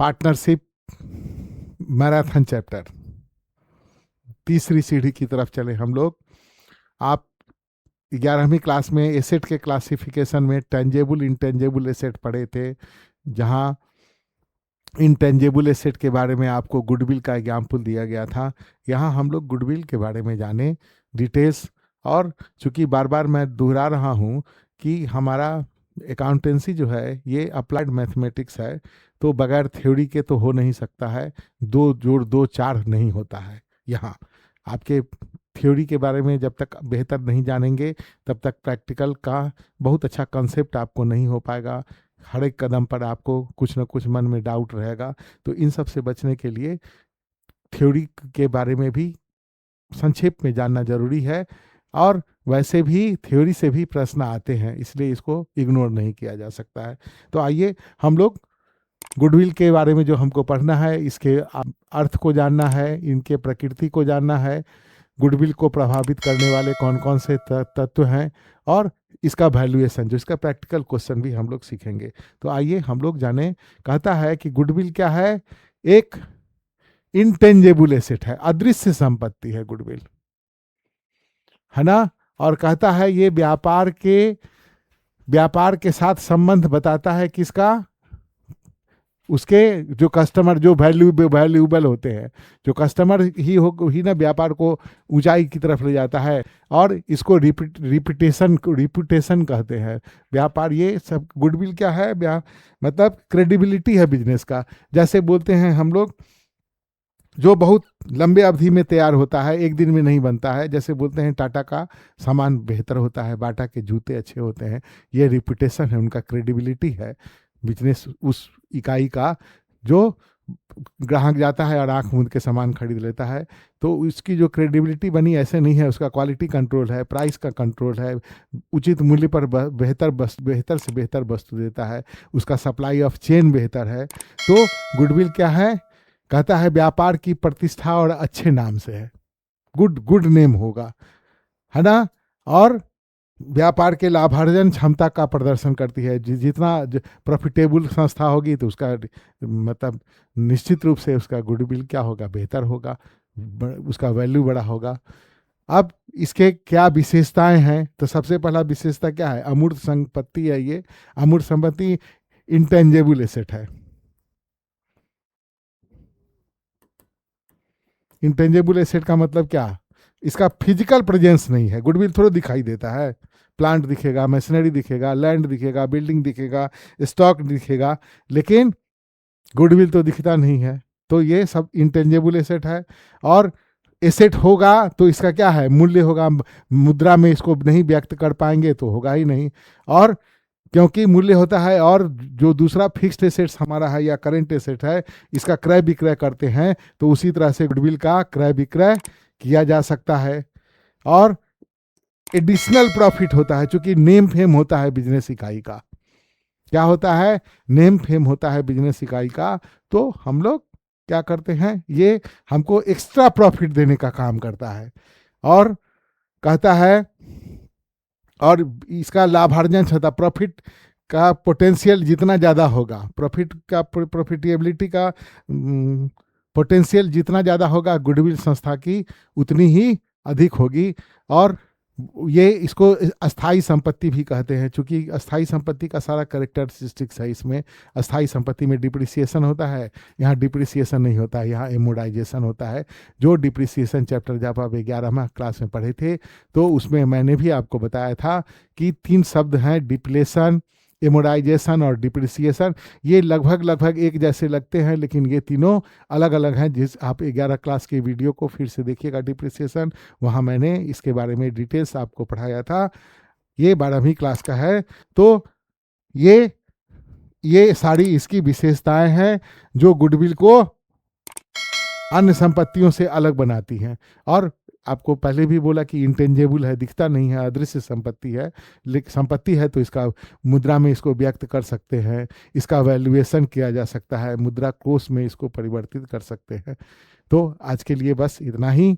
Partnership marathon chapter, तीसरी सीढ़ी की तरफ चले हम लोग। आप 11वीं क्लास में एसेट के क्लासिफिकेशन में टेंजेबल इंटेंजेबल एसेट पढ़े थे, जहां इंटेंजेबल एसेट के बारे में आपको गुडविल का एग्जाम्पल दिया गया था। यहाँ हम लोग गुडविल के बारे में जाने डिटेल्स। और चूंकि बार बार मैं दोहरा रहा हूँ कि हमारा अकाउंटेंसी जो है ये अप्लाइड मैथमेटिक्स है, तो बगैर थ्योरी के तो हो नहीं सकता है। 2 जोड़ 2 4 नहीं होता है। यहाँ आपके थ्योरी के बारे में जब तक बेहतर नहीं जानेंगे तब तक प्रैक्टिकल का बहुत अच्छा कंसेप्ट आपको नहीं हो पाएगा। हर एक कदम पर आपको कुछ ना कुछ मन में डाउट रहेगा। तो इन सब से बचने के लिए थ्योरी के बारे में भी संक्षेप में जानना जरूरी है। और वैसे भी थ्योरी से भी प्रश्न आते हैं, इसलिए इसको इग्नोर नहीं किया जा सकता है। तो आइए हम लोग गुडविल के बारे में जो हमको पढ़ना है, इसके अर्थ को जानना है, इनके प्रकृति को जानना है, गुडविल को प्रभावित करने वाले कौन कौन से तत्व हैं, और इसका वैल्यूएशन, जो इसका प्रैक्टिकल क्वेश्चन भी हम लोग सीखेंगे। तो आइए हम लोग जाने। कहता है कि गुडविल क्या है? एक इंटेंजेबल एसेट है, अदृश्य संपत्ति है गुडविल, है ना। और कहता है ये व्यापार के साथ संबंध बताता है किसका? उसके जो कस्टमर, जो वैल्यूएबल होते हैं, जो कस्टमर ही ना व्यापार को ऊंचाई की तरफ ले जाता है। और इसको रिपुटेशन कहते हैं। व्यापार, ये सब गुडविल क्या है? मतलब क्रेडिबिलिटी है बिजनेस का। जैसे बोलते हैं हम लोग, जो बहुत लंबे अवधि में तैयार होता है, एक दिन में नहीं बनता है। जैसे बोलते हैं टाटा का सामान बेहतर होता है, बाटा के जूते अच्छे होते हैं। ये रिपुटेशन है, उनका क्रेडिबिलिटी है बिजनेस उस इकाई का, जो ग्राहक जाता है और आंख मूंद के सामान खरीद लेता है। तो उसकी जो क्रेडिबिलिटी बनी, ऐसे नहीं है। उसका क्वालिटी कंट्रोल है, प्राइस का कंट्रोल है, उचित मूल्य पर बेहतर से बेहतर वस्तु देता है, उसका सप्लाई ऑफ चेन बेहतर है। तो गुडविल क्या है? कहता है व्यापार की प्रतिष्ठा और अच्छे नाम से है, गुड नेम होगा, है ना। और व्यापार के लाभार्जन क्षमता का प्रदर्शन करती है। जितना प्रॉफिटेबल संस्था होगी तो उसका मतलब निश्चित रूप से उसका गुडविल क्या होगा? बेहतर होगा, उसका वैल्यू बड़ा होगा। अब इसके क्या विशेषताएं हैं? तो सबसे पहला विशेषता क्या है? अमूर्त संपत्ति है। ये अमूर्त संपत्ति इंटेंजेबल एसेट है। इंटेंजेबल एसेट का मतलब क्या? इसका फिजिकल प्रेजेंस नहीं है। गुडविल थोड़ा दिखाई देता है, प्लांट दिखेगा, मशीनरी दिखेगा, लैंड दिखेगा, बिल्डिंग दिखेगा, स्टॉक दिखेगा, लेकिन गुडविल तो दिखता नहीं है। तो ये सब इंटेंजेबल एसेट है। और एसेट होगा तो इसका क्या है? मूल्य होगा। मुद्रा में इसको नहीं व्यक्त कर पाएंगे तो होगा ही नहीं। और क्योंकि मूल्य होता है, और जो दूसरा फिक्स्ड एसेट्स हमारा है या करेंट एसेट है, इसका क्रय विक्रय करते हैं, तो उसी तरह से गुडविल का क्रय विक्रय किया जा सकता है। और एडिशनल प्रॉफिट होता है, क्योंकि नेम फेम होता है बिजनेस इकाई का। क्या होता है? नेम फेम होता है बिजनेस इकाई का। तो हम लोग क्या करते हैं? ये हमको एक्स्ट्रा प्रॉफिट देने का काम करता है। और कहता है, और इसका लाभार्जन क्षमता, प्रॉफिट का पोटेंशियल जितना ज़्यादा होगा, प्रॉफिटेबिलिटी का पोटेंशियल जितना ज़्यादा होगा, गुडविल संस्था की उतनी ही अधिक होगी। और ये इसको अस्थाई संपत्ति भी कहते हैं, क्योंकि अस्थाई संपत्ति का सारा कैरेक्टरिस्टिक्स है इसमें। अस्थाई संपत्ति में डिप्रिसिएशन होता है, यहाँ डिप्रिसिएशन नहीं होता है, यहाँ एमोडाइजेशन होता है। जो डिप्रिसिएशन चैप्टर जब आप 11वीं क्लास में पढ़े थे, तो उसमें मैंने भी आपको बताया था कि 3 शब्द हैं, डिप्लेशन, एमोडाइजेशन और डिप्रिसिएशन। ये लगभग एक जैसे लगते हैं, लेकिन ये तीनों अलग अलग हैं। जिस आप 11 क्लास के वीडियो को फिर से देखिएगा, डिप्रिसिएशन, वहाँ मैंने इसके बारे में डिटेल्स आपको पढ़ाया था। ये 12वीं क्लास का है। तो ये सारी इसकी विशेषताएं हैं जो गुडविल को अन्य संपत्तियों से अलग बनाती हैं। और आपको पहले भी बोला कि इंटेंजेबल है, दिखता नहीं है, अदृश्य संपत्ति है। लेकिन संपत्ति है तो इसका मुद्रा में इसको व्यक्त कर सकते हैं, इसका वैल्यूएशन किया जा सकता है, मुद्रा कोष में इसको परिवर्तित कर सकते हैं। तो आज के लिए बस इतना ही।